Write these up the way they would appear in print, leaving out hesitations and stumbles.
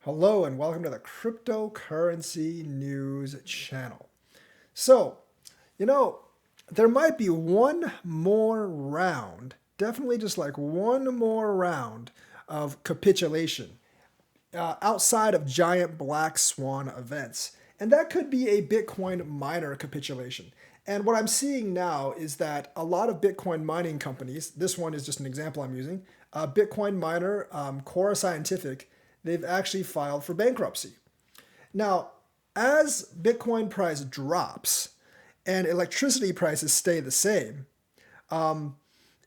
Hello and welcome to the Cryptocurrency News channel. So, you know, there might be one more round, definitely just like one more round of capitulation outside of giant black swan events. And that could be a Bitcoin miner capitulation. And what I'm seeing now is that a lot of Bitcoin mining companies, this one is just an example I'm using, Bitcoin miner, Core Scientific, they've actually filed for bankruptcy. Now, as Bitcoin price drops and electricity prices stay the same,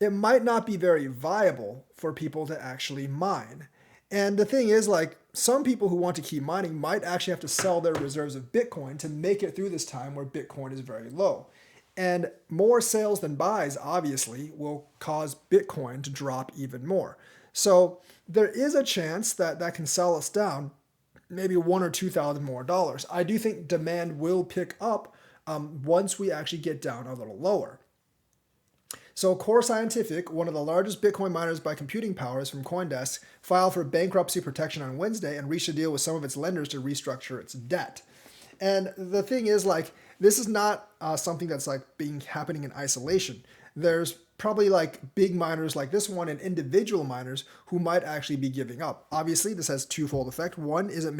it might not be very viable for people to actually mine. And the thing is, like, some people who want to keep mining might actually have to sell their reserves of Bitcoin to make it through this time where Bitcoin is very low. And more sales than buys, obviously, will cause Bitcoin to drop even more. So there is a chance that that can sell us down maybe one or two thousand more dollars. I do think demand will pick up once we actually get down a little lower. So Core Scientific, one of the largest Bitcoin miners by computing powers from CoinDesk, filed for bankruptcy protection on Wednesday and reached a deal with some of its lenders to restructure its debt. And the thing is, like, this is not something that's like being happening in isolation. There's probably like big miners like this one and individual miners who might actually be giving up. Obviously, this has twofold effect. One is it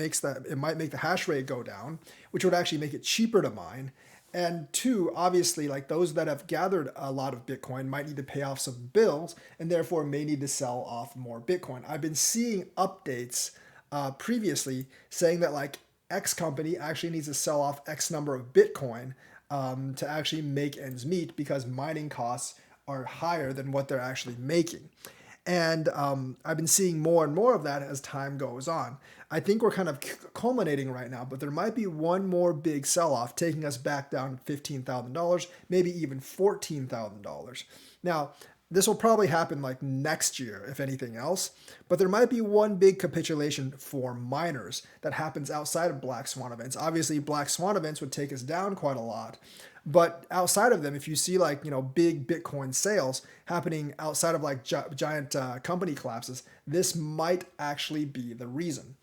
might make the hash rate go down, which would actually make it cheaper to mine. And two, obviously, like those that have gathered a lot of Bitcoin might need to pay off some bills and therefore may need to sell off more Bitcoin. I've been seeing updates previously saying that like X company actually needs to sell off X number of Bitcoin to actually make ends meet because mining costs are higher than what they're actually making. And I've been seeing more and more of that as time goes on. I think we're kind of culminating right now, but there might be one more big sell off taking us back down $15,000, maybe even $14,000. Now, this will probably happen like next year, if anything else, but there might be one big capitulation for miners that happens outside of Black Swan events. Obviously, Black Swan events would take us down quite a lot, but outside of them, if you see like, big Bitcoin sales happening outside of like giant company collapses, this might actually be the reason.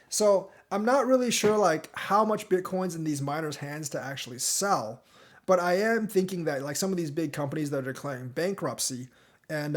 So I'm not really sure like how much Bitcoin's in these miners' hands to actually sell, but I am thinking that like some of these big companies that are declaring bankruptcy and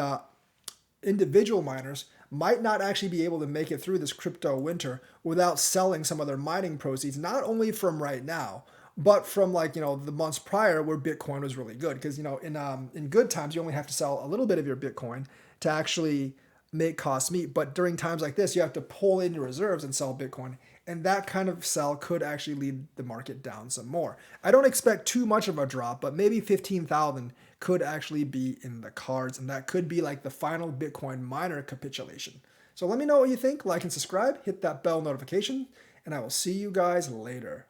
individual miners might not actually be able to make it through this crypto winter without selling some of their mining proceeds, not only from right now, but from like the months prior where Bitcoin was really good. Because in good times you only have to sell a little bit of your Bitcoin to actually make costs meet. But during times like this, you have to pull in your reserves and sell Bitcoin. And that kind of sell could actually lead the market down some more. I don't expect too much of a drop, but maybe 15,000 could actually be in the cards. And that could be like the final Bitcoin miner capitulation. So let me know what you think. Like and subscribe, hit that bell notification, and I will see you guys later.